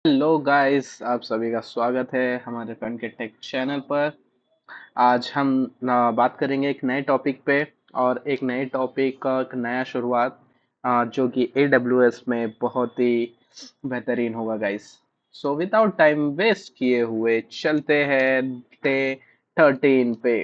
Hello guys, आप सभी का स्वागत है हमारे फन के टेक चैनल पर। आज हम बात करेंगे एक नए टॉपिक पे और एक नए टॉपिक का एक नया शुरुआत, जो कि AWS में बहुत ही बेहतरीन होगा guys. So without time waste किए हुए चलते हैं डे 13 पे।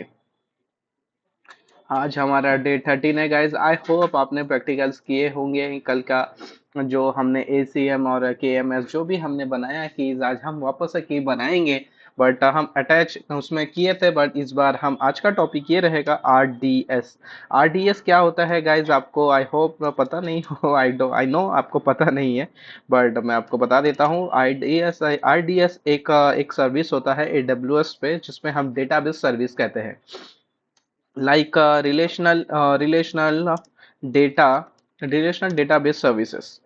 आज हमारा डे 13 है गाइज। आई होप आपने प्रैक्टिकल्स किए होंगे कल का, जो हमने ACM और KMS जो भी हमने बनाया कि आज हम वापस से की बनाएंगे। बट हम अटैच उसमें किए थे, बट इस बार हम आज का टॉपिक ये रहेगा RDS। RDS क्या होता है गाइज, आपको आई होप पता नहीं हो। आई नो आपको पता नहीं है, बट मैं आपको बता देता हूँ। RDS एक सर्विस होता है AWS पे, जिसमें हम डेटाबेस सर्विस कहते हैं। Like data relational database services.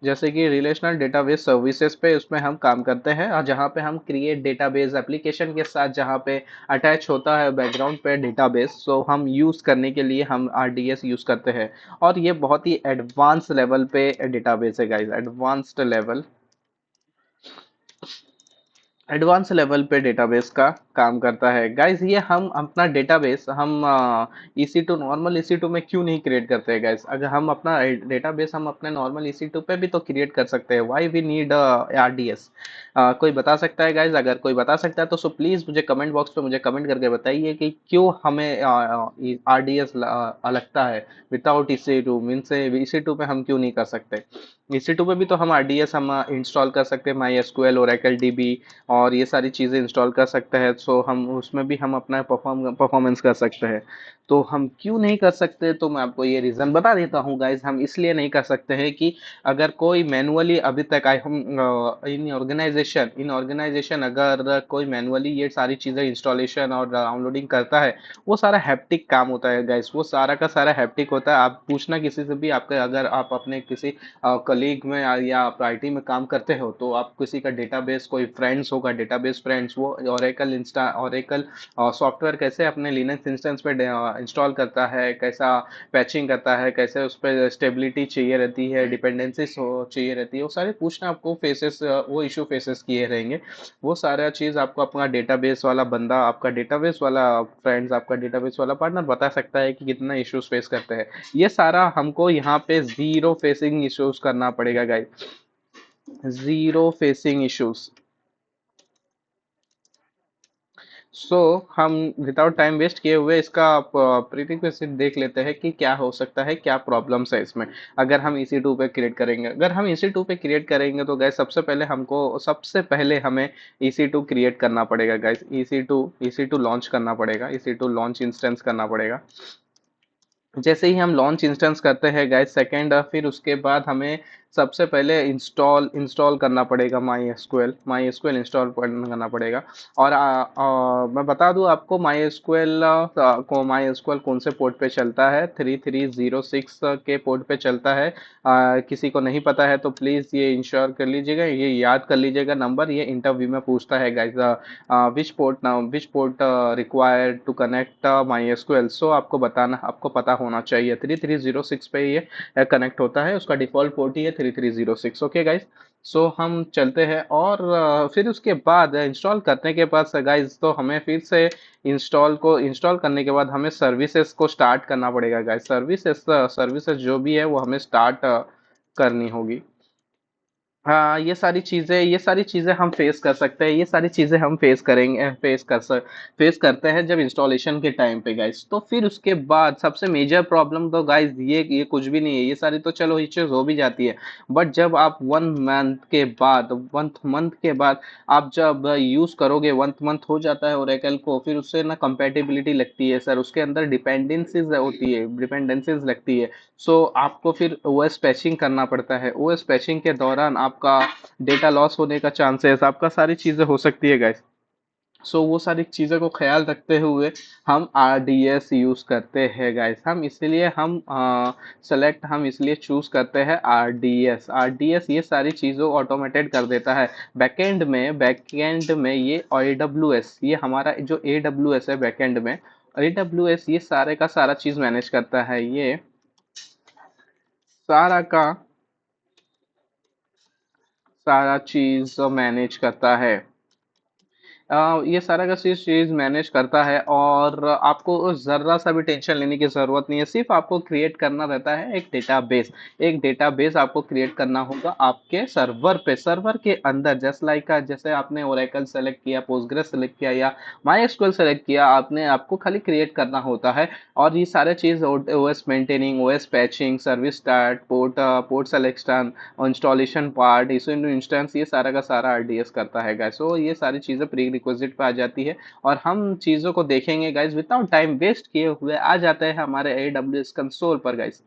जैसे कि रिलेशनल डेटाबेस सर्विसेज पे उसमें हम काम करते हैं, और जहाँ पे हम क्रिएट डेटाबेस एप्लीकेशन के साथ जहाँ पे अटैच होता है बैकग्राउंड पे डेटाबेस, सो हम यूज़ करने के लिए हम RDS यूज़ करते हैं। और ये बहुत ही एडवांस लेवल पे डेटाबेस है गाइस, एडवांस लेवल पे डेटाबेस का काम करता है गाइस। ये हम अपना डेटाबेस हम EC2 नॉर्मल EC2 में क्यों नहीं क्रिएट करते हैं गाइस? अगर हम अपना डेटाबेस हम अपने नॉर्मल EC2 पे भी तो क्रिएट कर सकते हैं। Why we need RDS? कोई बता सकता है गाइस? अगर कोई बता सकता है तो सो प्लीज मुझे कमेंट बॉक्स पे मुझे कमेंट करके बताइए कि क्यों हमें RDS लगता है। विदाउट EC2 मीन से EC2 पे हम क्यों नहीं कर सकते? EC2 पे भी तो हम RDS हम इंस्टॉल कर सकते हैं, MySQL, Oracle DB और ये सारी चीज़ें इंस्टॉल कर सकते हैं। सो हम उसमें भी हम अपना परफॉर्मेंस कर सकते हैं। तो हम क्यों नहीं कर सकते? तो मैं आपको ये रीज़न बता देता हूँ गाइज। हम इसलिए नहीं कर सकते हैं कि अगर कोई मैनुअली अभी तक आई हम इन ऑर्गेनाइजेशन अगर कोई मैनुअली ये सारी चीज़ें इंस्टॉलेशन और डाउनलोडिंग करता है, वो सारा हैप्टिक काम होता है गाइस। वो सारा का सारा हैप्टिक होता है। आप पूछना किसी से भी, आपके अगर आप अपने किसी कलीग में या आप IT में काम करते हो, तो आप किसी का डेटाबेस कोई फ्रेंड्स होगा, डेटाबेस फ्रेंड्स, वो ओरेकल सॉफ्टवेयर कैसे अपने लिनक्स इंस्टेंस पे इंस्टॉल करता है, कैसा पैचिंग करता है, कैसे उस पर स्टेबिलिटी चाहिए रहती है, डिपेंडेंसीज चाहिए रहती है, वो सारे पूछना आपको फेसेस, वो इशू फेसेस किए रहेंगे। वो सारा चीज़ आपको अपना डेटाबेस वाला बंदा, आपका डेटाबेस वाला फ्रेंड्स, आपका डेटाबेस वाला पार्टनर बता सकता है कि कितना इश्यूज फेस करते हैं। ये सारा हमको यहाँ पे जीरो फेसिंग इश्यूज करना पड़ेगा guys. Zero facing issues. So हम विदाउट टाइम वेस्ट किए हुए इसका प्रीरिक्विजिट देख लेते हैं कि क्या हो सकता है, क्या प्रॉब्लम्स है इसमें। अगर हम EC2 पे क्रिएट करेंगे, अगर हम EC2 पे क्रिएट करेंगे तो गाइस सबसे पहले हमें EC2 क्रिएट करना पड़ेगा गाइस। EC2 लॉन्च करना पड़ेगा, EC2 लॉन्च इंस्टेंस करना पड़ेगा। जैसे ही हम लॉन्च इंस्टेंस करते हैं गाइस सेकेंड, फिर उसके बाद हमें सबसे पहले इंस्टॉल इंस्टॉल करना पड़ेगा माई एसक्यूएल इंस्टॉल करना पड़ेगा। और मैं बता दूं आपको, माई एसक्यूएल कौन से पोर्ट पे चलता है? 3306 के पोर्ट पे चलता है। किसी को नहीं पता है तो प्लीज़ ये इंश्योर कर लीजिएगा, ये याद कर लीजिएगा नंबर। ये इंटरव्यू में पूछता है guys, which port required to connect my SQL. So आपको बताना, आपको पता होना चाहिए 3306 पे ये कनेक्ट होता है। उसका डिफॉल्ट पोर्ट ही है 3306। Okay guys. सो हम चलते हैं और फिर उसके बाद इंस्टॉल करने के बाद गाइस, तो हमें फिर से इंस्टॉल करने के बाद हमें सर्विसेज को स्टार्ट करना पड़ेगा गाइस। सर्विसेज जो भी है वो हमें स्टार्ट करनी होगी। हाँ, ये सारी चीजें हम फेस कर सकते हैं। ये सारी चीजें हम फेस करते हैं जब इंस्टॉलेशन के टाइम पे गाइस। तो फिर उसके बाद सबसे मेजर प्रॉब्लम तो गाइस ये कुछ भी नहीं है। ये सारी तो चलो इश्यूज हो भी जाती है। बट जब आप 1 मंथ के बाद आप जब यूज करोगे, 1 मंथ हो जाता है ओरेकल को, फिर उससे ना कंपेटेबिलिटी लगती है सर, उसके अंदर डिपेंडेंसीज लगती है। सो आपको फिर OS पैचिंग करना पड़ता है। OS पैचिंग के दौरान आपका डेटा लॉस होने का चांसेस, आपका सारी चीज़ें हो सकती है गाइस। सो वो सारी चीज़ों को ख्याल रखते हुए हम RDS यूज़ करते हैं गाइस। हम इसलिए चूज़ करते हैं RDS ये सारी चीज़ों ऑटोमेटेड कर देता है। बैकएंड में ये AWS, ये हमारा जो AWS है बैकएंड में, AWS ये सारे का सारा चीज़ मैनेज करता है। ये सारा का सारा चीज मैनेज करता है। ये सारा का चीज मैनेज करता है, और आपको जर्रा सा भी टेंशन लेने की जरूरत नहीं है। सिर्फ आपको क्रिएट करना रहता है एक डेटाबेस। एक डेटाबेस आपको क्रिएट करना होगा आपके सर्वर पे, सर्वर के अंदर। जस्ट लाइक जैसे आपने ओरेकल सेलेक्ट किया, पोस्टग्रेस सेलेक्ट किया, या माई एसक्यूएल सेलेक्ट किया, आपने आपको खाली क्रिएट करना होता है। और ये सारे चीज OS maintaining, OS patching, service start, port selection, installation part, issue instance, ये सारा का सारा आरडीएस करता है गाइस। सो ये सारी चीज़ें प्री रिक्विजिट पे आ जाती है, और हम चीज़ों को देखेंगे गाइस विदाउट टाइम वेस्ट किए हुए। आ जाते हैं हमारे एडब्ल्यूएस कंसोल पर गाइस।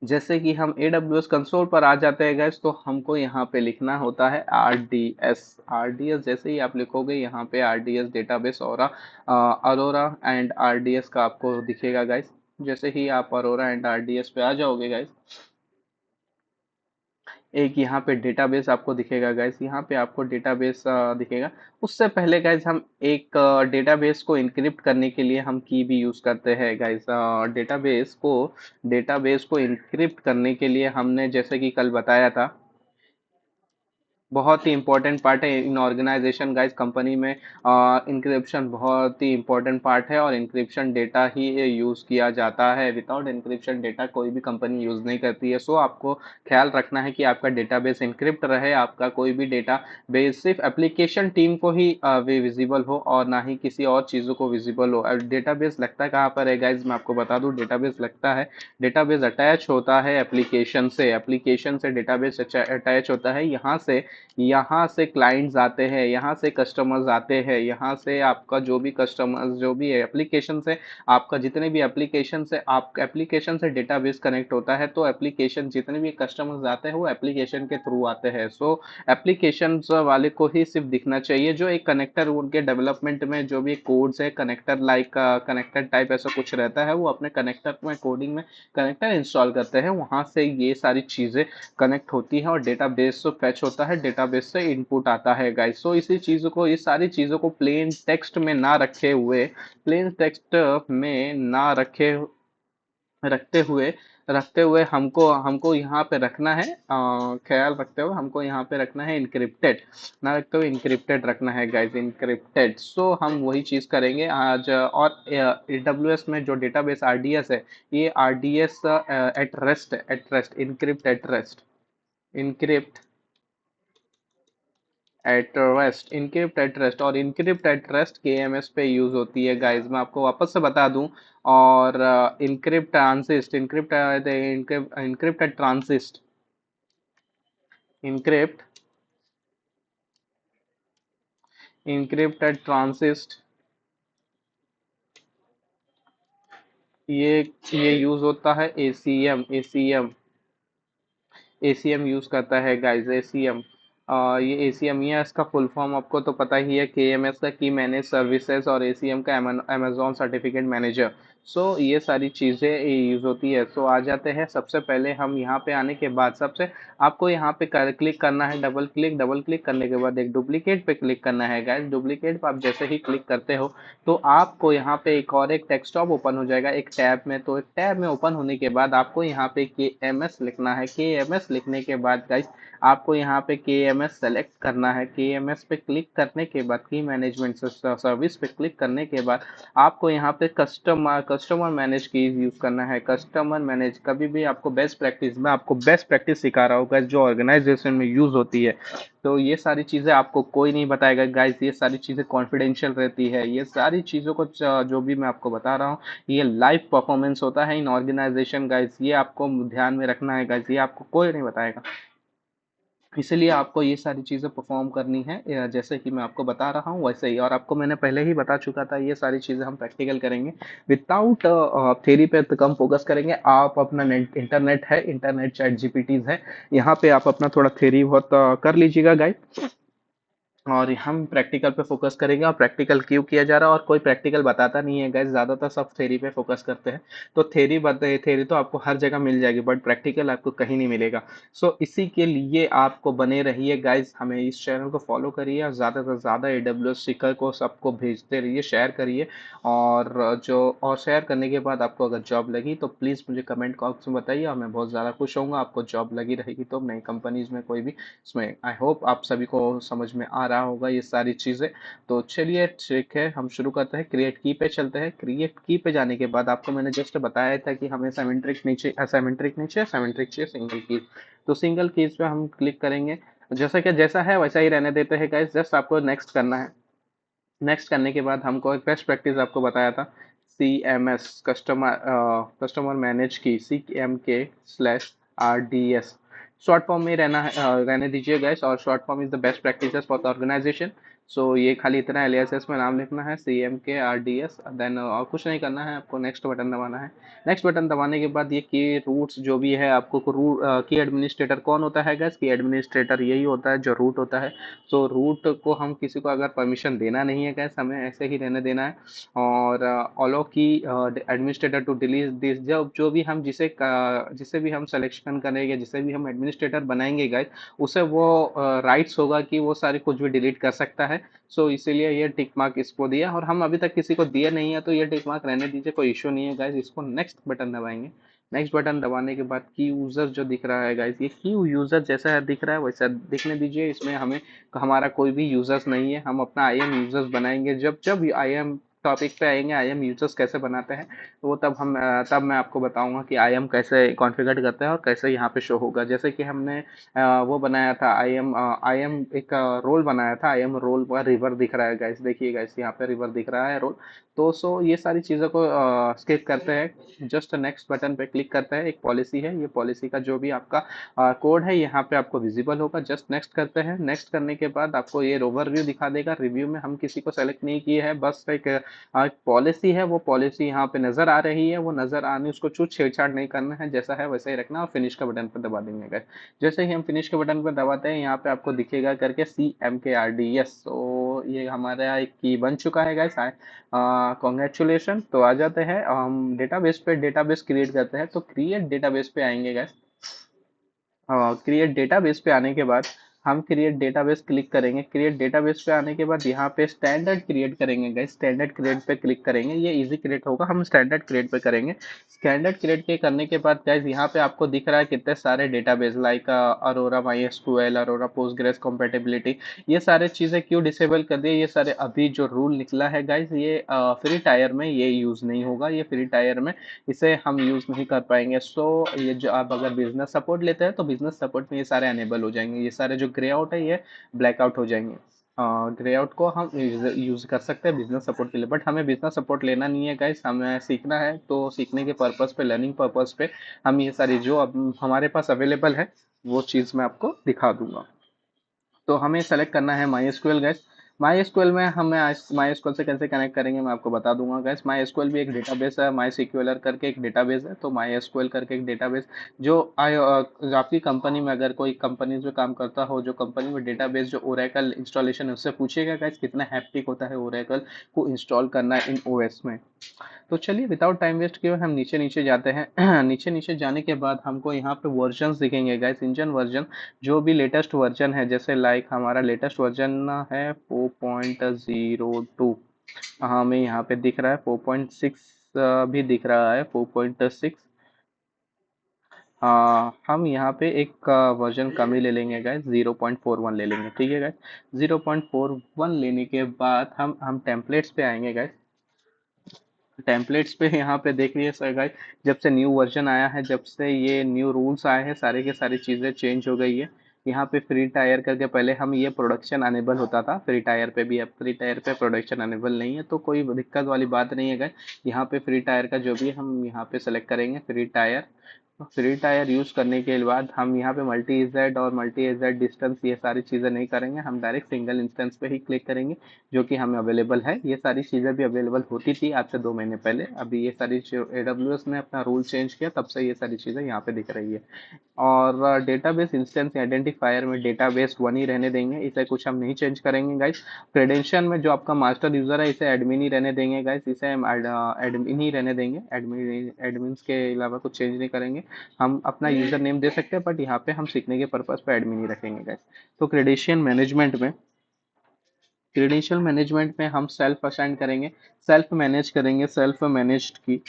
जैसे कि हम एडब्ल्यूएस कंसोल पर आ जाते हैं गाइस, तो हमको यहाँ पे लिखना होता है आरडीएस। आरडीएस जैसे ही आप लिखोगे यहाँ पे आरडीएस डेटाबेस और अरोरा एंड आरडीएस का आपको दिखेगा गाइस। जैसे ही आप अरोरा एंड आरडीएस पे आ जाओगे गाइस, एक यहाँ पे डेटाबेस आपको दिखेगा गाइस। यहाँ पे आपको डेटाबेस दिखेगा। उससे पहले गाइस हम एक डेटाबेस को इनक्रिप्ट करने के लिए हम की भी यूज करते हैं गाइस। डेटाबेस को इनक्रिप्ट करने के लिए हमने जैसे कि कल बताया था, बहुत ही इंपॉर्टेंट पार्ट है इन ऑर्गेनाइजेशन गाइस। कंपनी में इंक्रिप्शन बहुत ही इंपॉर्टेंट पार्ट है, और इंक्रिप्शन डेटा ही यूज किया जाता है। विदाउट इंक्रिप्शन डेटा कोई भी कंपनी यूज नहीं करती है। सो आपको ख्याल रखना है कि आपका डेटाबेस इंक्रिप्ट रहे। आपका कोई भी डेटा बेस सिर्फ एप्लीकेशन टीम को ही विजिबल हो, और ना ही किसी और चीज़ों को विजिबल हो। डेटाबेस लगता है कहाँ पर है गाइज, मैं आपको बता दूं। डेटाबेस लगता है, डेटाबेस अटैच होता है एप्लीकेशन से। एप्लीकेशन से डेटाबेस अटैच होता है। यहाँ से क्लाइंट्स आते हैं, यहाँ से कस्टमर्स आते हैं, यहाँ से आपका जो भी कस्टमर्स, जो भी एप्लीकेशन से, आपका जितने भी एप्लीकेशन से, आप एप्लीकेशन से डेटाबेस कनेक्ट होता है, तो एप्लीकेशन जितने भी कस्टमर्स आते हैं वो एप्लीकेशन के थ्रू आते हैं। सो एप्लीकेशन वाले को ही सिर्फ दिखना चाहिए। जो एक कनेक्टर उनके डेवलपमेंट में जो भी कोड्स है, कनेक्टर लाइक कनेक्टर टाइप ऐसा कुछ रहता है, वो अपने कनेक्टर में कोडिंग में कनेक्टर इंस्टॉल करते हैं। वहां से ये सारी चीजें कनेक्ट होती है, और डेटाबेस से फैच होता है, डेटाबेस से इनपुट आता है गाइस। सो इसी चीज़ों को, इस सारी चीज़ों को प्लेन टेक्स्ट में ना रखे हुए, प्लेन टेक्स्ट में ना रखते हुए रखते हुए हमको हमको यहाँ पे रखना है, ख्याल रखते हुए हमको यहाँ पे रखना है इनक्रिप्टेड। ना रखते हुए इनक्रिप्टेड रखना है गाइस, इनक्रिप्टेड। सो हम वही चीज़ करेंगे आज। और एडब्ल्यूएस में जो डेटाबेस आरडीएस है, ये RDS at rest encrypt at rest, encrypt at rest, encrypt at rest. और इनक्रिप्ट एट रेस्ट केएमएस पे यूज होती है गाइस, मैं आपको वापस से बता दूं। और encrypt transit, encrypt at transit, encrypt encrypt at transit, ये ये यूज होता है एसीएम यूज करता है गाइस, एसीएम। ये एसीएम, ये इसका फुल फॉर्म आपको तो पता ही है, केएमएस का की मैनेज सर्विसेज, और एसीएम का अमेजोन सर्टिफिकेट मैनेजर। सो ये सारी चीज़ें यूज होती है। सो आ जाते हैं, सबसे पहले हम यहाँ पे आने के बाद सबसे आपको यहाँ पे क्लिक करना है, डबल क्लिक करने के बाद एक डुप्लीकेट पे क्लिक करना है गाइस। डुप्लीकेट पे आप जैसे ही क्लिक करते हो, तो आपको यहाँ पे एक और एक डेस्कटॉप ओपन हो जाएगा एक टैब में। तो एक टैब में ओपन होने के बाद आपको यहाँ पे के एम एस लिखना है। के एम एस लिखने के बाद गाइस आपको यहाँ पे के एम एस सेलेक्ट करना है। के एम एस पे क्लिक करने के बाद, की मैनेजमेंट सर्विस पे क्लिक करने के बाद, आपको यहाँ पे कस्टमर मैनेज की यूज करना है। कस्टमर मैनेज कभी भी आपको बेस्ट प्रैक्टिस, मैं आपको बेस्ट प्रैक्टिस सिखा रहा हूँ गाइस, जो ऑर्गेनाइजेशन में यूज होती है। तो ये सारी चीज़ें आपको कोई नहीं बताएगा गाइस, ये सारी चीज़ें कॉन्फिडेंशियल रहती है। ये सारी चीज़ों को जो भी मैं आपको बता रहा हूँ, ये लाइव परफॉर्मेंस होता है इन ऑर्गेनाइजेशन गाइस। ये आपको ध्यान में रखना है गाइस, ये आपको कोई नहीं बताएगा। इसलिए आपको ये सारी चीज़ें परफॉर्म करनी है, जैसे कि मैं आपको बता रहा हूँ वैसे ही। और आपको मैंने पहले ही बता चुका था, ये सारी चीज़ें हम प्रैक्टिकल करेंगे। विदाउट थ्योरी पे तो कम फोकस करेंगे। आप अपना नेट, इंटरनेट है, इंटरनेट चैट जीपीटीज है, यहाँ पे आप अपना थोड़ा थ्योरी बहुत कर लीजिएगा गाइस। और हम प्रैक्टिकल पे फोकस करेंगे। और प्रैक्टिकल क्यों किया जा रहा है, और कोई प्रैक्टिकल बताता नहीं है गाइस, ज़्यादातर सब थ्योरी पे फोकस करते हैं। तो थ्योरी तो आपको हर जगह मिल जाएगी, बट प्रैक्टिकल आपको कहीं नहीं मिलेगा। सो इसी के लिए आपको बने रहिए गाइस, हमें इस चैनल को फॉलो करिए और ज़्यादा से ज़्यादा AWS सीकर को सबको भेजते रहिए, शेयर करिए। और शेयर करने के बाद आपको अगर जॉब लगी तो प्लीज़ मुझे कमेंट बॉक्स में बताइए, और मैं बहुत ज़्यादा खुश होऊंगा। आपको जॉब लगी रहेगी तो नई कंपनीज में कोई भी, इसमें आई होप आप सभी को समझ में आ रहा होगा ये सारी चीज़ें। तो चलिए ठीक है, हम शुरू करते हैं। क्रिएट की पे चलते हैं। क्रिएट की पे जाने के बाद आपको मैंने जस्ट बताया था कि हमें सिमेट्रिक चाहिए सिंगल कीज। तो सिंगल कीज पे हम क्लिक करेंगे। जैसा कि जैसा है वैसा ही रहने देते हैं गाइस, जस्ट आपको नेक्स्ट करना है। नेक्स्ट करने के बाद हमको एक बेस्ट प्रैक्टिस आपको बताया था, CMS, कस्टमर मैनेज की, CMK/RDS। शॉर्ट फॉर्म में रहने दीजिए गाइस, और short form is the best practices for the organisation. So ये खाली इतना LSS में नाम लिखना है, CMK/RDS, देन और कुछ नहीं करना है आपको। नेक्स्ट बटन दबाना है। नेक्स्ट बटन दबाने के बाद ये की रूट्स जो भी है आपको, की एडमिनिस्ट्रेटर कौन होता है गाइस, की एडमिनिस्ट्रेटर यही होता है जो रूट होता है। तो रूट को हम किसी को अगर परमिशन देना नहीं है गैस, हमें ऐसे ही रहने देना है। और ऑलो की एडमिनिस्ट्रेटर टू डिलीट दिस, जब जो भी हम जिसे भी हम सिलेक्शन करेंगे, जिसे भी हम एडमिनिस्ट्रेटर बनाएंगे गाइस, उसे वो राइट्स होगा कि वो सारे कुछ भी डिलीट कर सकता है। सो इसीलिए ये टिक मार्क इसको दिया, और हम अभी तक किसी को दिए नहीं है तो ये टिक मार्क रहने दीजिए, कोई इशू नहीं है गाइस। इसको नेक्स्ट बटन दबाएंगे। नेक्स्ट बटन दबाने के बाद की यूजर जो दिख रहा है गाइस, ये की यूजर जैसा दिख रहा है वैसा दिखने दीजिए। इसमें हमें हमारा कोई भी यूजर्स नहीं है, हम अपना IM यूजर्स बनाएंगे। जब जब IM टॉपिक पे आएंगे, IM यूजर्स कैसे बनाते हैं, तो वो तब मैं आपको बताऊंगा कि IM कैसे कॉन्फ़िगर करते हैं और कैसे यहाँ पे शो होगा। जैसे कि हमने वो बनाया था IM एक रोल बनाया था। IM रोल पर रिवर दिख रहा है गाइस, देखिए गाइस यहाँ पे रिवर दिख रहा है रोल। तो ये सारी चीज़ों को स्किप करते हैं, जस्ट नेक्स्ट बटन पे क्लिक करते हैं। एक पॉलिसी है, ये पॉलिसी का जो भी आपका कोड है यहाँ पे आपको विजिबल होगा। जस्ट नेक्स्ट करते हैं। नेक्स्ट करने के बाद आपको ये ओवरव्यू दिखा देगा। रिव्यू में हम किसी को सेलेक्ट नहीं किए हैं, बस एक पॉलिसी है, वो पॉलिसी यहाँ पे नजर आ रही है। वो नजर आने, उसको छेड़छाड़ नहीं करना है, जैसा है वैसा ही रखना, और फिनिश का बटन पर दबा देंगे guys। जैसे ही हम फिनिश के बटन पर दबाते हैं, यहाँ पे आपको दिखेगा करके CMKRDS। तो ये हमारा एक की बन चुका है गाइस। कॉन्ग्रेचुलेशन। तो आ जाते हैं हम डेटाबेस पे, डेटाबेस क्रिएट करते हैं। तो क्रिएट डेटाबेस पे आएंगे गाइस। क्रिएट डेटाबेस पे आने के बाद हम क्रिएट डेटाबेस क्लिक करेंगे। क्रिएट डेटाबेस पे आने के बाद यहाँ पे स्टैंडर्ड क्रिएट करेंगे गाइस। स्टैंडर्ड क्रिएट पे क्लिक करेंगे, ये इजी क्रिएट होगा, हम स्टैंडर्ड क्रिएट पे करेंगे। स्टैंडर्ड क्रिएट के करने के बाद गाइस यहाँ पे आपको दिख रहा है कितने सारे database, like Arora MySQL, Arora Postgres compatibility. ये सारे चीज़ें क्यों डिसेबल कर दिए, ये सारे अभी जो रूल निकला है गाइस, ये फ्री टायर में ये यूज़ नहीं होगा, ये फ्री टायर में इसे हम यूज़ नहीं कर पाएंगे। ये जो आप अगर बिजनेस सपोर्ट लेते हैं तो बिजनेस सपोर्ट में ये सारे अनेबल हो जाएंगे। ये सारे जो ग्रे आउट है ये ब्लैक आउट हो जाएंगे। ग्रे आउट को हम यूज़ कर सकते हैं बिजनेस सपोर्ट के लिए, बट हमें बिजनेस सपोर्ट लेना नहीं है गाइस, हमें सीखना है। तो सीखने के पर्पज़ पे, लर्निंग पर्पज़ पे हम ये सारी जो अब हमारे पास अवेलेबल है वो चीज़ मैं आपको दिखा दूंगा। तो हमें सेलेक्ट करना है MySQL गैस। MySQL में हमें MySQL से कैसे कनेक्ट करेंगे मैं आपको बता दूंगा गैस। MySQL भी एक डेटाबेस है, MySQLer करके एक डेटाबेस है। तो MySQL करके एक डेटाबेस जो जो आपकी कंपनी में, अगर कोई कंपनी में काम करता हो, जो कंपनी में डेटाबेस जो ओरेकल इंस्टॉलेशन है, उससे पूछिएगा गैस कितना हैप्टिक होता है ओरेकल को इंस्टॉल करना इन OS में। तो चलिए विदाउट टाइम वेस्ट किए हुए हम नीचे नीचे जाते हैं। नीचे नीचे जाने के बाद हमको यहाँ पे वर्जन्स दिखेंगे गाइस, इंजन वर्जन, जो भी लेटेस्ट वर्जन है। जैसे लाइक हमारा लेटेस्ट वर्जन है 4.02, हमें यहाँ पे दिख रहा है 4.6, भी दिख रहा है 4.6। हम यहाँ पे एक वर्जन कम ही ले लेंगे गाइस, 0.41 ले लेंगे, ठीक है गाइस। 0.41 लेने के बाद हम टेम्पलेट्स पे आएंगे गाइस। टेम्पलेट्स पे यहाँ पे देख लीजिए सर गाइस, जब से न्यू वर्जन आया है, जब से ये न्यू रूल्स आए हैं, सारे के सारी चीज़ें चेंज हो गई है। यहाँ पे फ्री टायर करके पहले हम ये प्रोडक्शन अनेबल होता था, फ्री टायर पे भी, अब फ्री टायर पे प्रोडक्शन अनेबल नहीं है, तो कोई दिक्कत वाली बात नहीं है गाइस। यहाँ पे फ्री टायर का जो भी हम यहाँ पे सेलेक्ट करेंगे free tyre, free tyre use करने के बाद हम यहाँ पे मल्टी इजेड और मल्टी इजेड डिस्टेंस ये सारी चीज़ें नहीं करेंगे, हम डायरेक्ट सिंगल इंस्टेंस पे ही क्लिक करेंगे, जो कि हमें अवेलेबल है। ये सारी चीज़ें भी अवेलेबल होती थी आज से 2 महीने पहले, अभी ये सारी AWS ने अपना रूल चेंज किया, तब से ये सारी चीज़ें यहाँ पे दिख रही है। और डेटाबेस इंस्टेंस आइडेंटिफायर में डेटाबेस वन ही रहने देंगे, इसे कुछ हम नहीं चेंज करेंगे गाइस। क्रेडेंशियल में जो आपका मास्टर यूजर है इसे एडमिन ही रहने देंगे गाइस, इसे हम एडमिन ही रहने देंगे, एडमिन एडमिन के अलावा कुछ चेंज नहीं करेंगे। हम अपना यूजर नेम दे सकते हैं, बट यहाँ पे हम सीखने के पर्पज पे एडमिन ही रखेंगे गाइस। तो क्रेडेंशियल मैनेजमेंट में हम सेल्फ असाइन करेंगे, सेल्फ मैनेज करेंगे, सेल्फ मैनेज्ड की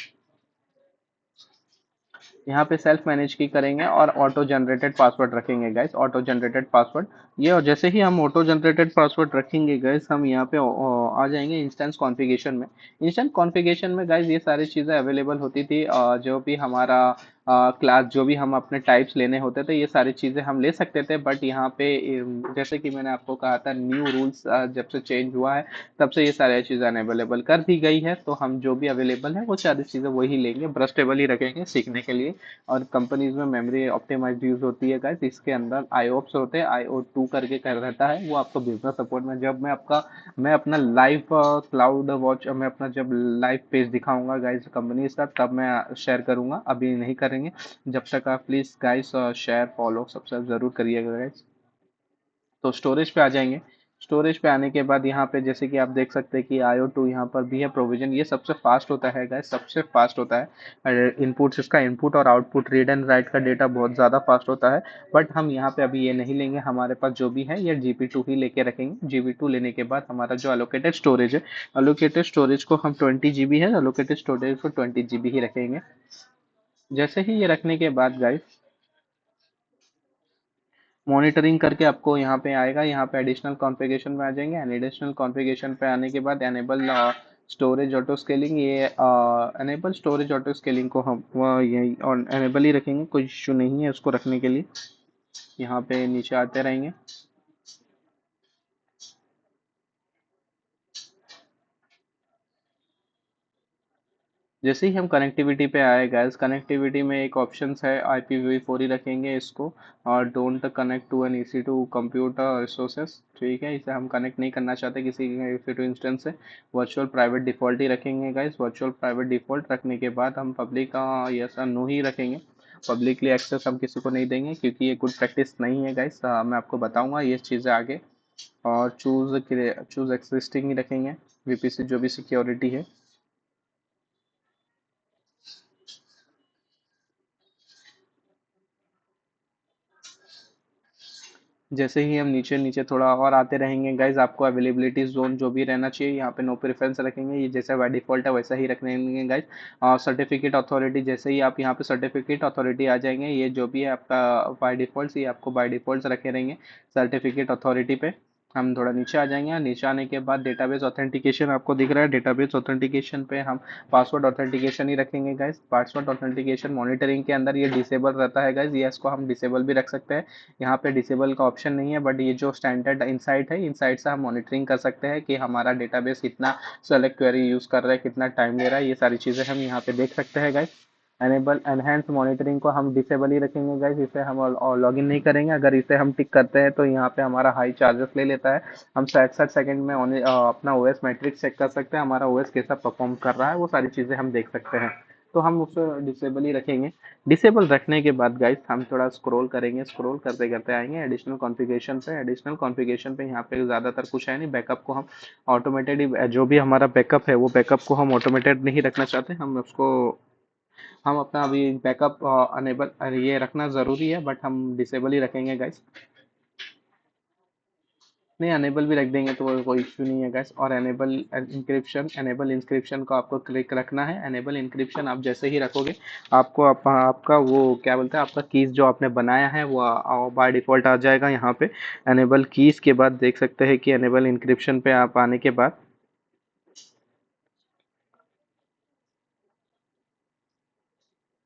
यहाँ पे सेल्फ मैनेज की करेंगे और ऑटो जनरेटेड पासवर्ड रखेंगे गाइस, ऑटो जनरेटेड पासवर्ड। ये और जैसे ही हम ऑटो जनरेटेड पासवर्ड रखेंगे गाइस, हम यहाँ पे आ जाएंगे इंस्टेंस कॉन्फ़िगरेशन में। इंस्टेंस कॉन्फ़िगरेशन में गाइस ये सारी चीज़ें अवेलेबल होती थी, जो भी हमारा क्लास, जो भी हम अपने टाइप्स लेने होते थे, ये सारी चीज़ें हम ले सकते थे। बट यहाँ पे जैसे कि मैंने आपको कहा था, न्यू रूल्स जब से चेंज हुआ है तब से ये सारी चीज़ें अवेलेबल कर दी गई है, तो हम जो भी अवेलेबल है वो सारी चीज़ें वही लेंगे, ब्रस्टेबल ही रखेंगे सीखने के लिए। और कंपनीज में मेमोरी ऑप्टिमाइज्ड यूज होती है गाइस, इसके अंदर आईओप्स होते हैं, IO2 करके कर रहता है, वो आपको बिजनेस सपोर्ट में, जब मैं अपना लाइव क्लाउड वॉच, मैं अपना जब लाइव पेज दिखाऊंगा गाइस कंपनीज का, तब मैं शेयर करूंगा, अभी नहीं करेंगे। जब तक आप प्लीज गाइस शेयर फॉलो सबसे जरूर करिएगा गाइस। तो स्टोरेज पे आ जाएंगे। स्टोरेज पे आने के बाद यहाँ पे जैसे कि आप देख सकते हैं कि IO2 यहाँ पर भी है प्रोविजन, ये सबसे फास्ट होता है गाइस, सबसे फास्ट होता है। इनपुट्स, इसका इनपुट और आउटपुट, रीड एंड राइट का डेटा बहुत ज़्यादा फास्ट होता है। बट हम यहाँ पे अभी ये नहीं लेंगे, हमारे पास जो भी है ये GP2 ही लेके रखेंगे। GP2 लेने के बाद हमारा जो अलोकेटेड स्टोरेज है, अलोकेटेड स्टोरेज को हम 20 GB है, अलोकेटेड स्टोरेज को 20 GB ही रखेंगे। जैसे ही ये रखने के बाद गाइस, मॉनिटरिंग करके आपको यहाँ पे आएगा, यहाँ पे एडिशनल कॉन्फ़िगरेशन में आ जाएंगे, एंड एडिशनल कॉन्फ़िगरेशन पे आने के बाद एनेबल स्टोरेज ऑटो स्केलिंग, ये एनेबल स्टोरेज ऑटो स्केलिंग को हम यही और एनेबल ही रखेंगे, कोई इशू नहीं है उसको रखने के लिए। यहाँ पे नीचे आते रहेंगे। जैसे ही हम कनेक्टिविटी पे आए गैस, कनेक्टिविटी में एक ऑप्शंस है, IPv4 ही रखेंगे इसको, और don't connect to an EC2 computer resources, ठीक है, इसे हम कनेक्ट नहीं करना चाहते किसी EC2 इंस्टेंस से। वर्चुअल प्राइवेट डिफ़ॉल्ट ही रखेंगे गाइस, वर्चुअल प्राइवेट डिफ़ॉल्ट रखने के बाद हम पब्लिक का यस और नो ही रखेंगे। पब्लिकली एक्सेस हम किसी को नहीं देंगे, क्योंकि ये गुड प्रैक्टिस नहीं है गाइस, मैं आपको बताऊंगा ये चीज़ें आगे। और चूज़ एक्सिस्टिंग ही रखेंगे, VPC जो भी सिक्योरिटी है। जैसे ही हम नीचे नीचे थोड़ा और आते रहेंगे गाइज, आपको अवेलेबिलिटी जोन जो भी रहना चाहिए यहाँ पे नो प्रेफरेंस रखेंगे, ये जैसे बाय डिफॉल्ट है वैसा ही रखने देंगे गाइज। और सर्टिफिकेट अथॉरिटी, जैसे ही आप यहाँ पे सर्टिफिकेट अथॉरिटी आ जाएंगे, ये जो भी है आपका बाय डिफॉल्ट, ये आपको बाय डिफॉल्ट रखे रहेंगे सर्टिफिकेट अथॉरिटी पे। हम थोड़ा नीचे आ जाएंगे, और नीचे आने के बाद डेटाबेस ऑथेंटिकेशन आपको दिख रहा है, डेटाबेस ऑथेंटिकेशन पे हम पासवर्ड ऑथेंटिकेशन ही रखेंगे गाइज। पासवर्ड ऑथेंटिकेशन मॉनिटरिंग के अंदर ये डिसेबल रहता है गाइज, ये इसको हम डिसेबल भी रख सकते हैं। यहाँ पे डिसेबल का ऑप्शन नहीं है, बट ये जो स्टैंडर्ड इनसाइट है, इनसाइट से हम मॉनिटरिंग कर सकते हैं कि हमारा डेटाबेस कितना सेलेक्ट क्वेरी यूज़ कर रहा है, कितना टाइम ले रहा है, ये सारी चीज़ें हम यहाँ पे देख सकते हैं गाइस। एनेबल एनहेंस मॉनिटरिंग को हम डिसेबल ही रखेंगे गाइस, इसे हम लॉगिन नहीं करेंगे, अगर इसे हम टिक करते हैं तो यहाँ पे हमारा हाई चार्जेस ले लेता है। हम 60 सेकंड में अपना OS मैट्रिक्स चेक कर सकते हैं, हमारा OS कैसा परफॉर्म कर रहा है, वो सारी चीज़ें हम देख सकते हैं। तो हम उसे डिसेबल ही रखेंगे। डिसेबल रखने के बाद गाइस हम थोड़ा स्क्रॉल करेंगे, स्क्रॉल करते करते आएंगे एडिशनल कॉन्फ़िगरेशन पे। एडिशनल कॉन्फ़िगरेशन पे यहाँ पे ज़्यादातर कुछ है नहीं, बैकअप को हम ऑटोमेटेड ही, जो भी हमारा बैकअप है वो बैकअप को हम ऑटोमेटेड नहीं रखना चाहते, हम उसको, हम अपना अभी बैकअप अनेबल ये रखना ज़रूरी है, बट हम डिसेबल ही रखेंगे गाइस। नहीं, अनेबल भी रख देंगे तो कोई इश्यू नहीं है गैस। और एनेबल इंक्रिप्शन को आपको क्लिक रखना है। एनेबल इंक्रिप्शन आप जैसे ही रखोगे, आपको आपका वो क्या बोलते हैं, आपका कीज जो आपने बनाया है वो बाय डिफॉल्ट आ जाएगा यहाँ पे। एनेबल कीज के बाद देख सकते हैं कि एनेबल इंक्रिप्शन पे आप आने के बाद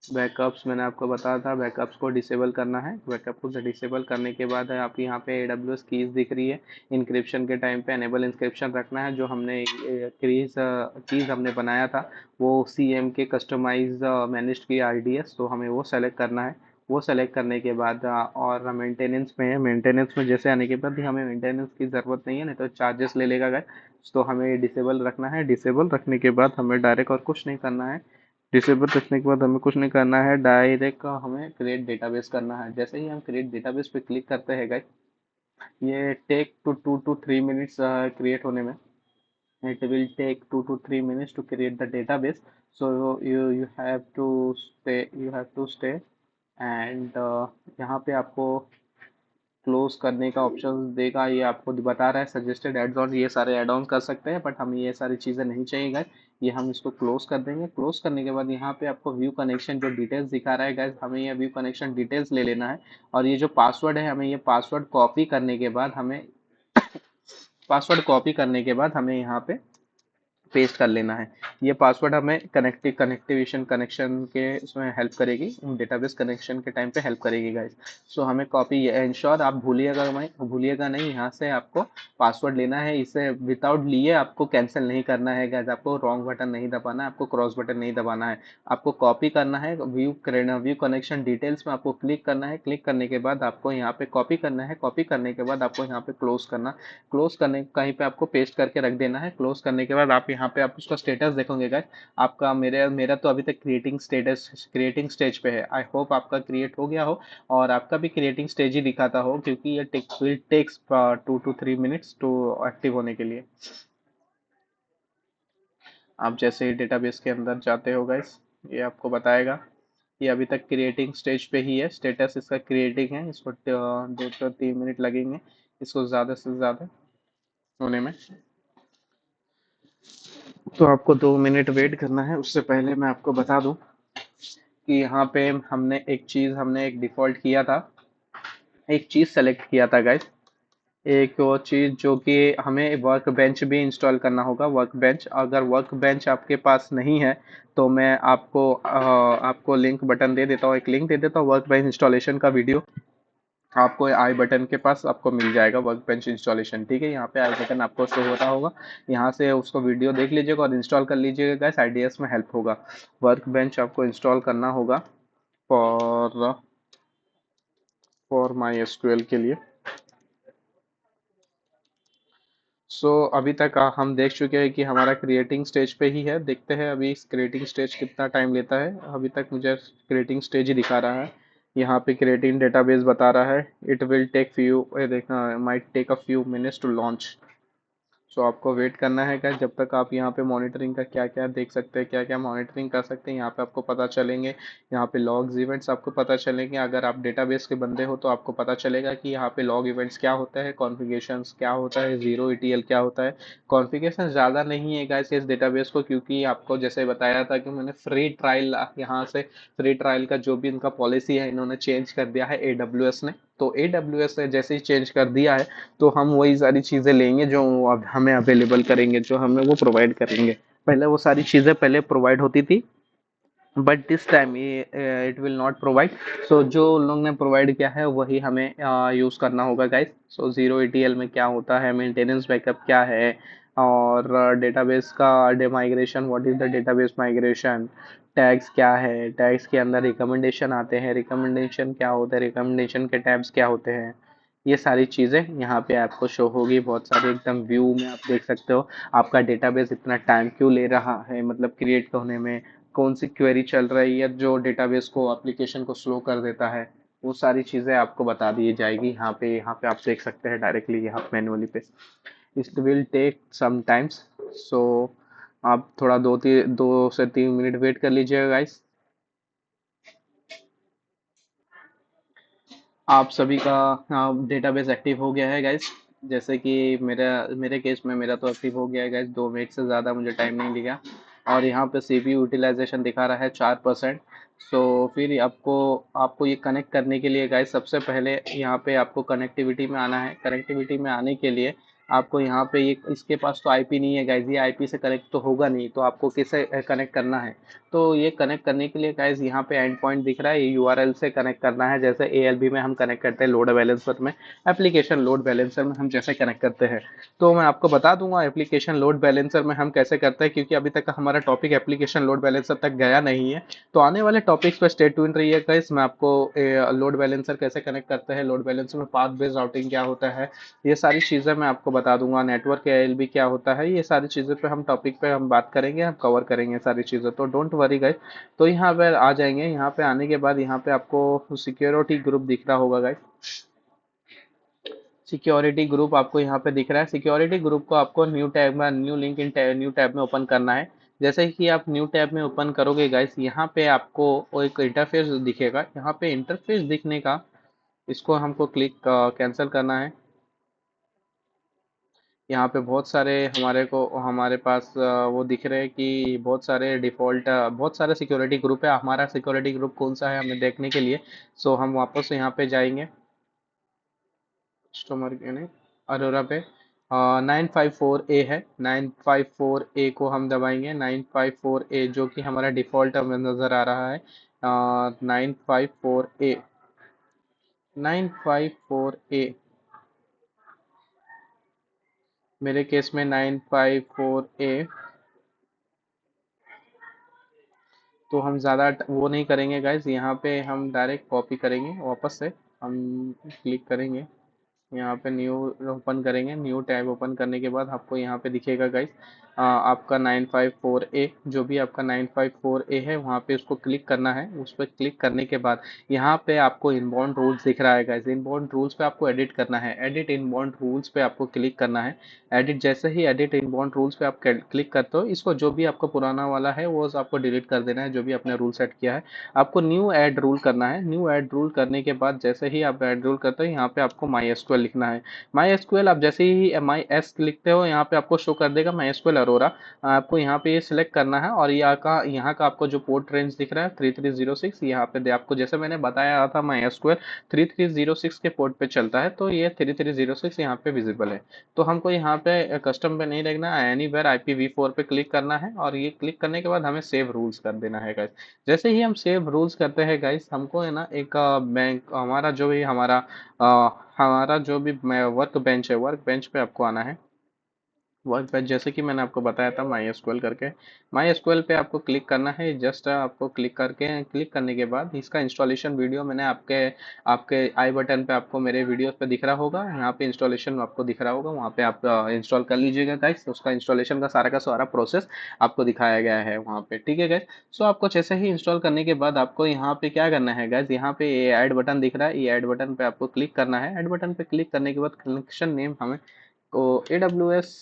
बैकअप्स मैंने आपको बताया था, बैकअप्स को डिसेबल करना है। बैकअप को डिसेबल करने के बाद है आप यहाँ पे AWS कीज दिख रही है, इंक्रिप्शन के टाइम पे एनेबल इंक्रिप्शन रखना है। जो हमने कीज हमने बनाया था वो CM के कस्टमाइज मैनेज्ड की RDS, तो हमें वो सेलेक्ट करना है। वो सेलेक्ट करने के बाद और मेंटेनेंस में है, मेंटेनेंस में जैसे आने के बाद भी हमें मेंटेनेंस की ज़रूरत नहीं है, नहीं तो चार्जेस ले लेगा गाइस। तो हमें डिसेबल रखना है। डिसेबल रखने के बाद हमें डायरेक्ट और कुछ नहीं करना है। डिसेबल रखने के बाद हमें कुछ नहीं करना है, डायरेक्ट हमें क्रिएट डेटाबेस करना है। जैसे ही हम क्रिएट डेटाबेस पे क्लिक करते हैं गाइस, ये take to 2 to 3 minutes create होने में। It will take 2 to 3 minutes to create the database. So you have to stay and यहाँ पे आपको क्लोज करने का ऑप्शन देगा। ये आपको बता रहा है सजेस्टेड एड्स ऑन, ये सारे एड ऑन कर सकते हैं, बट हमें ये सारी चीज़ें नहीं चाहिए गाइस। ये हम इसको क्लोज कर देंगे। क्लोज करने के बाद यहाँ पे आपको व्यू कनेक्शन जो डिटेल्स दिखा रहा है गाइस, हमें ये व्यू कनेक्शन डिटेल्स ले लेना है। और ये जो पासवर्ड है, हमें ये पासवर्ड कॉपी करने के बाद हमें यहाँ पे पेस्ट कर लेना है। ये पासवर्ड हमें कनेक्शन के उसमें हेल्प करेगी, डेटाबेस कनेक्शन के टाइम पे हेल्प करेगी गाइस। सो हमें कॉपी इंश्योर आप भूलिएगा नहीं, यहाँ से आपको पासवर्ड लेना है। इसे विदाउट लिए आपको कैंसिल नहीं करना है गाइस। आपको रॉन्ग बटन नहीं दबाना है, आपको क्रॉस बटन नहीं दबाना है। आपको कॉपी करना है, व्यू कनेक्शन डिटेल्स में आपको क्लिक करना है। क्लिक करने के बाद आपको यहाँ पे कॉपी करना है। कॉपी करने के बाद आपको यहाँ पे क्लोज करने कहीं पे आपको पेस्ट करके रख देना है। क्लोज करने के बाद आप यहाँ पे आप उसका स्टेटस देखोगे गाइस। आपका मेरा मेरा तो अभी तक क्रिएटिंग स्टेज पे है। आई होप आपका क्रिएट हो गया हो और आपका भी क्रिएटिंग स्टेज ही दिखाता हो, क्योंकि ये takes 2 to 3 minutes to active होने के लिए। आप जैसे ही डेटाबेस के अंदर जाते हो गाइस, ये आपको बताएगा। ये अभी तक क्रिएटिंग स्टेज पे ही है, स्टेटस इसका क्रिएटिंग है। इसको 2 से 3 मिनट लगेंगे इसको ज़्यादा से ज़्यादा होने में। तो आपको 2 मिनट वेट करना है। उससे पहले मैं आपको बता दूं कि यहाँ पे हमने एक डिफ़ॉल्ट किया था, एक चीज़ सेलेक्ट किया था गाइस। एक वो चीज़ जो कि हमें वर्क बेंच भी इंस्टॉल करना होगा। वर्क बेंच, अगर वर्क बेंच आपके पास नहीं है तो मैं आपको लिंक बटन दे देता हूँ, एक लिंक दे देता हूँ वर्क बेंच इंस्टॉलेशन का वीडियो। आपको आई बटन के पास आपको मिल जाएगा वर्क बेंच इंस्टॉलेशन, ठीक है। यहाँ पे आई बटन आपको शो होता होगा, यहाँ से उसको वीडियो देख लीजिएगा और इंस्टॉल कर लीजिएगा गाइस। IDS में हेल्प होगा। वर्क बेंच आपको इंस्टॉल करना होगा फॉर माई SQL के लिए। अभी तक हम देख चुके हैं कि हमारा क्रिएटिंग स्टेज पे ही है। देखते हैं अभी इस क्रिएटिंग स्टेज कितना टाइम लेता है। अभी तक मुझे क्रिएटिंग स्टेज ही दिखा रहा है। यहाँ पे क्रिएटिंग डेटाबेस बता रहा है इट विल टेक फ्यू देखना might take a few minutes to launch. आपको वेट करना है क्या, जब तक आप यहाँ पे मॉनिटरिंग का क्या क्या देख सकते हैं, क्या क्या मॉनिटरिंग कर सकते हैं, यहाँ पे आपको पता चलेंगे। यहाँ पे लॉग्स इवेंट्स आपको पता चलेंगे। अगर आप डेटाबेस के बंदे हो तो आपको पता चलेगा कि यहाँ पे लॉग इवेंट्स क्या होता है, कॉन्फ़िगरेशंस क्या होता है, जीरो ETL क्या होता है। कॉन्फ़िगरेशन ज़्यादा नहीं है गाइस इस डेटाबेस को, क्योंकि आपको जैसे बताया था कि मैंने फ्री ट्रायल का जो भी इनका पॉलिसी है इन्होंने चेंज कर दिया है AWS ने। तो AWS ने जैसे ही चेंज कर दिया है तो हम वही सारी चीज़ें लेंगे जो अब हमें अवेलेबल करेंगे, जो हमें वो प्रोवाइड करेंगे। पहले वो सारी चीज़ें पहले प्रोवाइड होती थी, बट दिस टाइम ये इट विल नॉट प्रोवाइड। जो लोग ने प्रोवाइड किया है वही हमें यूज़ करना होगा गाइस। जीरो ETL में क्या होता है, मेंटेनेंस बैकअप क्या है, और डेटाबेस का migration, what is the database migration, tags क्या है, टैग्स के अंदर रिकमेंडेशन आते हैं, रिकमेंडेशन क्या होता है, रिकमेंडेशन के टैब्स क्या होते हैं। ये सारी चीज़ें यहाँ पे आपको शो होगी, बहुत सारे एकदम व्यू में आप देख सकते हो। आपका डेटाबेस इतना टाइम क्यों ले रहा है, मतलब क्रिएट होने में कौन सी क्वेरी चल रही है जो डेटाबेस को एप्लीकेशन को स्लो कर देता है, वो सारी चीज़ें आपको बता दी जाएगी। यहाँ पे आप देख सकते हैं डायरेक्टली यहाँ मैनुअली पे। It will take some times. So आप थोड़ा 2 से 3 मिनट वेट कर लीजिएगा गाइस। आप सभी का डेटाबेस एक्टिव हो गया है गाइस। जैसे कि मेरे केस में मेरा तो एक्टिव हो गया है गाइस। 2 मिनट से ज़्यादा मुझे टाइम नहीं लिया। और यहाँ पे CPU यूटिलाइजेशन दिखा रहा है 4%। फिर आपको आपको ये कनेक्ट करने के लिए गाइस, सबसे पहले यहाँ पे आपको कनेक्टिविटी में आना है। कनेक्टिविटी में आने के लिए आपको यहाँ पे ये इसके पास तो IP नहीं है गाइस, ये IP से कनेक्ट तो होगा नहीं, तो आपको किसे कनेक्ट करना है। तो ये कनेक्ट करने के लिए गाइज यहाँ पे एंड पॉइंट दिख रहा है, ये यूआरएल से कनेक्ट करना है, जैसे एएलबी में हम कनेक्ट करते हैं लोड बैलेंसर में, एप्लीकेशन लोड बैलेंसर में हम जैसे कनेक्ट करते हैं। तो मैं आपको बता दूंगा एप्लीकेशन लोड बैलेंसर में हम कैसे करते हैं, क्योंकि अभी तक का हमारा टॉपिक एप्लीकेशन लोड बैलेंसर तक गया नहीं है। तो आने वाले टॉपिक्स पे स्टे ट्यून रहिए गाइस। मैं आपको लोड बैलेंसर कैसे कनेक्ट करते हैं, लोड बैलेंसर में पाथ बेस्ड राउटिंग क्या होता है, ये सारी चीज़ें मैं आपको बता दूंगा। नेटवर्क एएलबी क्या होता है, ये सारी चीज़ें पे हम टॉपिक पे हम बात करेंगे, हम कवर करेंगे सारी चीज़ें, तो डोंट वरी गाइस। तो यहाँ पे आ जाएंगे, यहाँ पे आने के बाद यहाँ पे आपको सिक्योरिटी ग्रुप दिख रहा होगा गाइस। सिक्योरिटी ग्रुप आपको यहाँ पे दिख रहा है। सिक्योरिटी ग्रुप को आपको न्यू टैब में, new link in new tab में ओपन करना है। जैसे ही आप न्यू टैब में ओपन करोगे गाइस, यहाँ पे आपको वो एक इंटरफेस दिखेगा। यहाँ पे इंटरफेस दिखने का, इसको हमको क्लिक कैंसिल करना है। यहाँ पे बहुत सारे हमारे पास वो दिख रहे हैं कि बहुत सारे डिफ़ॉल्ट बहुत सारे सिक्योरिटी ग्रुप है। हमारा सिक्योरिटी ग्रुप कौन सा है हमें देखने के लिए, सो हम वापस यहाँ पे जाएंगे, कस्टमर के नहीं, अरोरा पे 954A है। 954A को हम दबाएंगे। 954A जो कि हमारा डिफ़ॉल्ट हमें नज़र आ रहा है। 954A, 954A मेरे केस में 954A। तो हम ज़्यादा वो नहीं करेंगे गाइज, यहाँ पे हम डायरेक्ट कॉपी करेंगे, वापस से हम क्लिक करेंगे, यहाँ पे न्यू ओपन करेंगे। न्यू टैब ओपन करने के बाद आपको यहाँ पे दिखेगा गाइस आपका 954A, जो भी आपका 954A है वहाँ पे उसको क्लिक करना है। उस पर क्लिक करने के बाद यहाँ पे आपको इनबाउंड रूल्स दिख रहा है गाइस। इनबाउंड रूल्स पे आपको एडिट करना है, एडिट इनबाउंड रूल्स पे आपको क्लिक करना है। एडिट, जैसे ही एडिट इनबाउंड रूल्स पे आप क्लिक करते हो, इसको जो भी आपका पुराना वाला है वो आपको डिलीट कर देना है, जो भी आपने रूल सेट किया है। आपको न्यू ऐड रूल करना है। न्यू ऐड रूल करने के बाद जैसे ही आप ऐड रूल करते हो, यहाँ पे आपको माई एसक्यूएल लिखना है। माई एसक्यूएल आप जैसे ही माई एस लिखते हो, यहाँ पे आपको शो कर देगा माई एसक्यूएल अरोरा। आपको यहाँ पे ये सिलेक्ट करना है, और यहाँ का आपको जो पोर्ट रेंज दिख रहा है 3306, यहाँ पे आपको जैसे मैंने बताया था माई एसक्यूएल 3306 के पोर्ट पे चलता है, तो ये 3306 यहाँ पे विजिबल है। तो हमको यहाँ पे कस्टम पे नहीं देखना, एनीवेयर IPv4 पे क्लिक करना है, और ये क्लिक करने के बाद हमें सेव रूल्स कर देना है गाइस। जैसे ही हम सेव रूल्स करते हैं गाइस, हमको है ना एक बैंक, हमारा जो भी वर्क बेंच है, वर्क बेंच पे आपको आना है। वर्क बेंच जैसे कि मैंने आपको बताया था माई एसक्यूएल करके, माई एसक्यूएल पे आपको क्लिक करना है। जस्ट आपको क्लिक करने के बाद इसका इंस्टॉलेशन वीडियो मैंने आपके आपके आई बटन पे आपको मेरे वीडियोस पे दिख रहा होगा, यहाँ पे इंस्टॉलेशन आपको दिख रहा होगा, वहाँ पे आप इंस्टॉल कर लीजिएगा गाइस। उसका इंस्टॉलेशन का सारा प्रोसेस आपको दिखाया गया है वहाँ पे, ठीक है गाइस। सो आपको जैसे ही इंस्टॉल करने के बाद आपको यहाँ पे क्या करना है गाइस, यहाँ पे ये ऐड बटन दिख रहा है, ये ऐड बटन पे आपको क्लिक करना है। ऐड बटन पे क्लिक करने के बाद कनेक्शन नेम हमें को AWS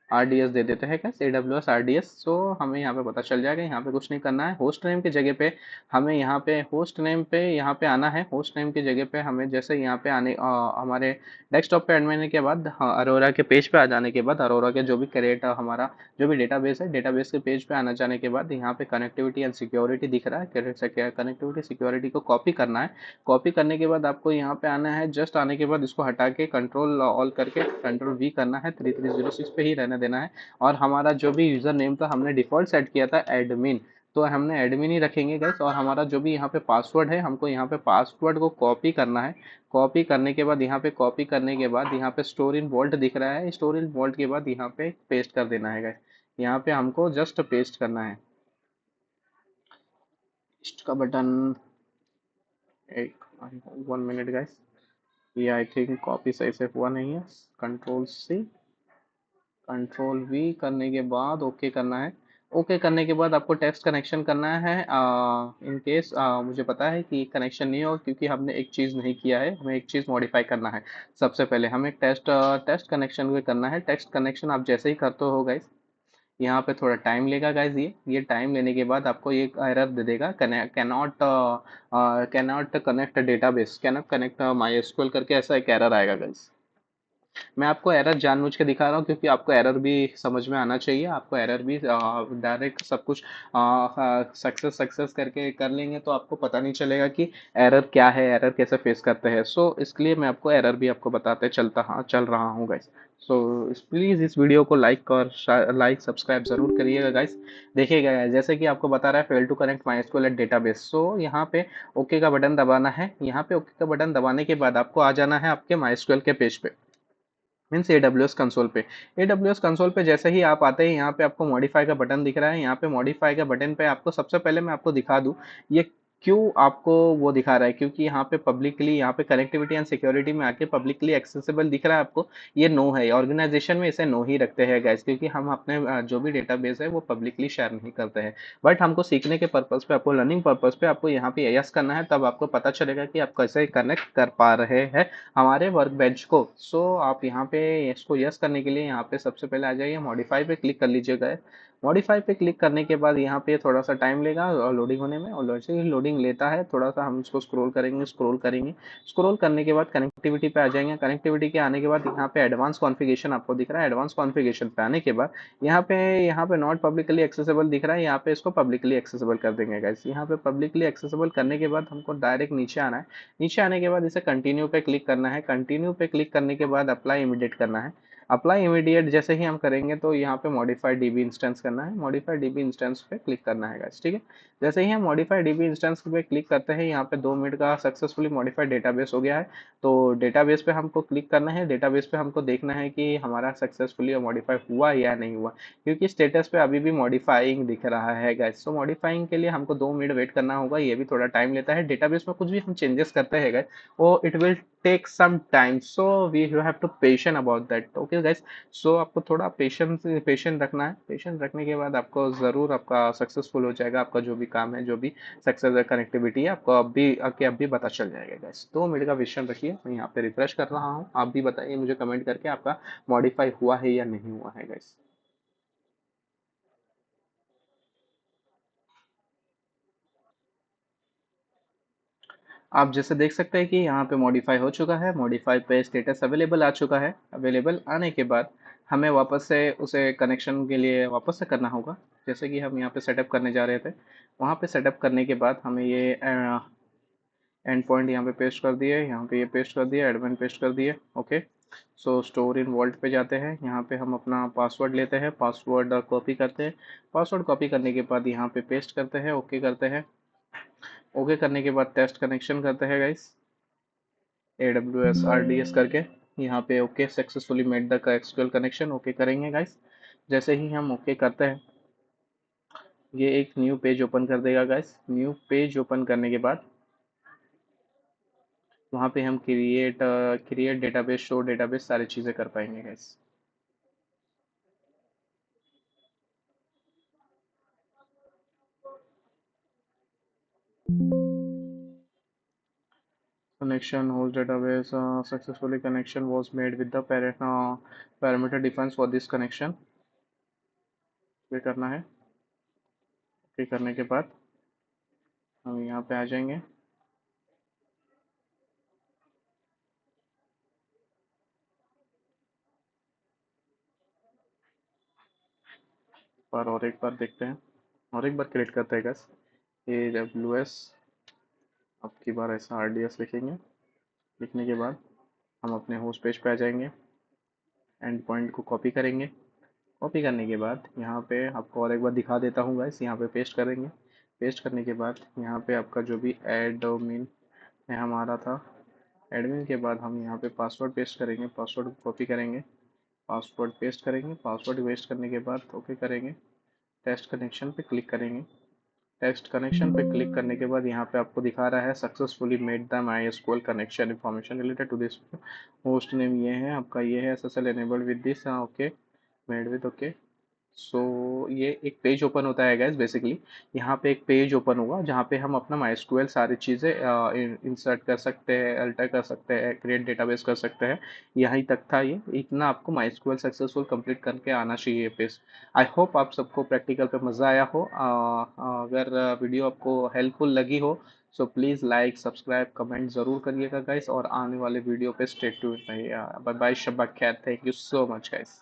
RDS दे देते हैं, क्या AWS RDS। सो हमें यहाँ पे पता चल जाएगा, यहाँ पे कुछ नहीं करना है। होस्ट नेम की जगह पे हमें यहाँ पे होस्ट नेम पे यहाँ पे आना है। होस्ट नेम की जगह पे हमें जैसे यहाँ पे हमारे डेस्कटॉप पे ऐड करने के बाद, अरोरा के पेज पे आ जाने के बाद, अरोरा के जो भी क्रिएट हमारा जो भी डेटाबेस है, डेटाबेस के पेज पे आना जाने के बाद यहाँ पे कनेक्टिविटी एंड सिक्योरिटी दिख रहा है। कनेक्टिविटी सिक्योरिटी को कॉपी करना है। कॉपी करने के बाद आपको यहाँ पे आना है। जस्ट आने के बाद इसको हटा के कंट्रोल ऑल करके कंट्रोल V करना है, 3306 पे ही रहने देना है। और हमारा जो भी यूज़र नेम था हमने डिफ़ॉल्ट सेट किया था एडमिन, तो हमने एडमिन ही रखेंगे गैस। और हमारा जो भी यहाँ पे पासवर्ड है, हमको यहाँ पे पासवर्ड को कॉपी करना है। कॉपी करने के बाद यहाँ पे कॉपी करने के बाद यहाँ पे स्टोर इन वॉल्ट दिख रहा है, स्टोर इन वॉल्ट के बाद यहाँ पे पेस्ट कर देना है गैस। यहाँ पे हमको जस्ट पेस्ट करना है, पेस्ट का बटन। एक 1 मिनट गाइस, ये आई थिंक कॉपी सही से हुआ नहीं है। कंट्रोल C, कंट्रोल V करने के बाद ओके करना है। ओके करने के बाद आपको टेक्स्ट कनेक्शन करना है। इन केस मुझे पता है कि कनेक्शन नहीं होगा, क्योंकि हमने एक चीज़ नहीं किया है, हमें एक चीज़ मॉडिफाई करना है। सबसे पहले हमें टेस्ट कनेक्शन भी करना है। टेक्स्ट कनेक्शन आप जैसे ही करते हो गाइस, यहाँ पे थोड़ा टाइम लेगा गाइस। ये टाइम लेने के बाद आपको ये एरर दे देगा, cannot connect database, cannot connect my SQL करके ऐसा एक एरर आएगा गाइस। मैं आपको एरर जानबूझ के दिखा रहा हूँ क्योंकि आपको एरर भी समझ में आना चाहिए। आपको एरर भी डायरेक्ट सब कुछ सक्सेस सक्सेस करके कर लेंगे तो आपको पता नहीं चलेगा कि एरर क्या है, एरर कैसे फेस करते हैं। सो इसके लिए मैं आपको एरर भी आपको बताते चलता हाँ चल रहा हूँ गाइस। सो प्लीज़ इस वीडियो को लाइक और लाइक सब्सक्राइब जरूर करिएगा गाइस। देखिएगा guys, जैसे कि आपको बता रहा है fail to connect my SQL at database. So यहाँ पे ओके का बटन दबाना है। यहाँ पे ओके का बटन दबाने के बाद आपको आ जाना है आपके माई एसक्यूएल के पेज पे, मीन्स AWS कंसोल पे। AWS कंसोल पे जैसे ही आप आते हैं यहाँ पे आपको मॉडिफाई का बटन दिख रहा है। यहाँ पे मॉडिफाई का बटन पे आपको सबसे पहले मैं आपको दिखा दूँ ये क्यों आपको वो दिखा रहा है, क्योंकि यहाँ पे पब्लिकली यहाँ पे कनेक्टिविटी एंड सिक्योरिटी में आके पब्लिकली एक्सेसिबल दिख रहा है आपको। ये नो है, ऑर्गेनाइजेशन में इसे नो ही रखते हैं गाइस, क्योंकि हम अपने जो भी डेटाबेस है वो पब्लिकली शेयर नहीं करते हैं। बट हमको सीखने के पर्पज पे, आपको लर्निंग पर्पज पे आपको यहाँ पे यस करना है, तब आपको पता चलेगा कि आप कैसे कनेक्ट कर पा रहे हैं हमारे वर्क बेंच को। सो आप यहाँ पे इसको यस करने के लिए यहाँ पे सबसे पहले आ जाइए, मॉडिफाई पे क्लिक कर लीजिएगा। मॉडिफाई पे क्लिक करने के बाद यहाँ पे थोड़ा सा टाइम लेगा लोडिंग होने में, और जैसे ही लोडिंग लेता है थोड़ा सा हम इसको स्क्रॉल करेंगे। स्क्रॉल करने के बाद कनेक्टिविटी पे आ जाएंगे। कनेक्टिविटी के आने के बाद यहाँ पे एडवांस कॉन्फ़िगरेशन आपको दिख रहा है। एडवांस कॉन्फ़िगरेशन पे आने के बाद यहाँ पे नॉट पब्लिकली एक्सेसिबल दिख रहा है, यहाँ पे इसको पब्लिकली एक्सेसिबल कर देंगे गाइस। यहाँ पे पब्लिकली एक्सेसिबल करने के बाद हमको डायरेक्ट नीचे आना है। नीचे आने के बाद इसे कंटिन्यू पे क्लिक करना है। कंटिन्यू पे क्लिक करने के बाद अप्लाई इमीडिएट करना है। अप्लाई इमीडिएट जैसे ही हम करेंगे तो यहाँ पे मॉडिफाइड डीबी इंस्टेंस करना है। मॉडिफाइड डीबी इंस्टेंस पे क्लिक करना है गाइस, ठीक है। जैसे ही हम मॉडिफाइड डीबी इंस्टेंस पे क्लिक करते हैं यहाँ पे 2 मिनट का सक्सेसफुली मॉडिफाइड डेटाबेस हो गया है। तो डेटाबेस पे हमको क्लिक करना है। डेटाबेस पे हमको देखना है कि हमारा सक्सेसफुली मॉडिफाई हुआ या नहीं हुआ, क्योंकि स्टेटस पे अभी भी मॉडिफाइंग दिख रहा है गाइस। तो मॉडिफाइंग के लिए हमको 2 मिनट वेट करना होगा, ये भी थोड़ा टाइम लेता है। डेटाबेस में कुछ भी हम चेंजेस करते हैं गाइस, वो it will take some time, so we you have to patient about that, okay guys. So आपको थोड़ा पेशेंट रखना है। पेशेंट रखने के बाद आपको ज़रूर आपका सक्सेसफुल हो जाएगा। आपका जो भी काम है, जो भी सक्सेस कनेक्टिविटी है, आपको अभी पता चल जाएगा गाइस। 2 मिनट का विषय रखिए, मैं यहाँ पे रिफ्रेश कर रहा हूँ। आप भी बताइए मुझे कमेंट करके आपका मॉडिफाई हुआ है या नहीं हुआ है गाइस। आप जैसे देख सकते हैं कि यहाँ पे मॉडिफाई हो चुका है। मॉडिफाई पे स्टेटस अवेलेबल आ चुका है। अवेलेबल आने के बाद हमें वापस से उसे कनेक्शन के लिए वापस से करना होगा, जैसे कि हम यहाँ पे सेटअप करने जा रहे थे। वहाँ पे सेटअप करने के बाद हमें ये एंड पॉइंट यहाँ पे पेस्ट कर दिए, यहाँ पे ये पेस्ट कर दिए, एडमिन पेस्ट कर दिए, okay. So store in vault पे जाते हैं। यहाँ पे हम अपना पासवर्ड लेते हैं, पासवर्ड कॉपी करते हैं। पासवर्ड कॉपी करने के बाद यहाँ पे पेस्ट करते हैं, ओके करते हैं। ओके करने के बाद टेस्ट कनेक्शन करते हैं गाइस, AWS RDS करके। यहाँ पे okay successfully made the SQL connection, okay करेंगे गाइस। जैसे ही हम ओके करते हैं ये एक न्यू पेज ओपन कर देगा गाइस। न्यू पेज ओपन करने के बाद वहाँ पे हम क्रिएट डेटाबेस, शो डेटाबेस, सारी चीज़ें कर पाएंगे guys. Connection host database successfully connection was made with the parameter defines for this connection। ये करना है। ओके करने के बाद हम यहाँ पे आ जाएंगे और एक बार देखते हैं, और एक बार क्रिएट करते हैं गाइस। AWS अब की बार ऐसा RDS लिखेंगे। लिखने के बाद हम अपने होस्ट पेज पे आ जाएंगे। एंड पॉइंट को कॉपी करेंगे। कॉपी करने के बाद यहाँ पे आपको और एक बार दिखा देता हूँ गाइस, यहाँ पे पेस्ट करेंगे। पेस्ट करने के बाद यहाँ पे आपका जो भी एडमिन है हमारा था, एडमिन के बाद हम यहाँ पे पासवर्ड पेस्ट करेंगे, पासवर्ड कॉपी करेंगे, पासवर्ड पेस्ट करेंगे। पासवर्ड पेस्ट करने के बाद ओके करेंगे। टेस्ट कनेक्शन पे क्लिक करेंगे। टेस्ट कनेक्शन पे क्लिक करने के बाद यहाँ पे आपको दिखा रहा है successfully made the MySQL connection, information related to this host name ये है आपका, ये है SSL enabled with this, okay made with, okay so ये एक पेज ओपन होता है गैस बेसिकली। यहाँ पे एक पेज ओपन होगा जहाँ पे हम अपना माई सारी चीज़ें इंसर्ट कर सकते हैं, अल्टर कर सकते हैं, क्रिएट डेटाबेस कर सकते हैं। यहीं तक था ये, इतना आपको माई सक्सेसफुल कंप्लीट करके आना चाहिए ये पेज। आई होप आप सबको प्रैक्टिकल पे मज़ा आया हो। अगर वीडियो आपको हेल्पफुल लगी हो so please like subscribe comment ज़रूर करिएगा गाइस, और आने वाले वीडियो पे स्टे ट्यून्ड रहिए। बाय बाय, शब्बा खैर, thank you so much guys.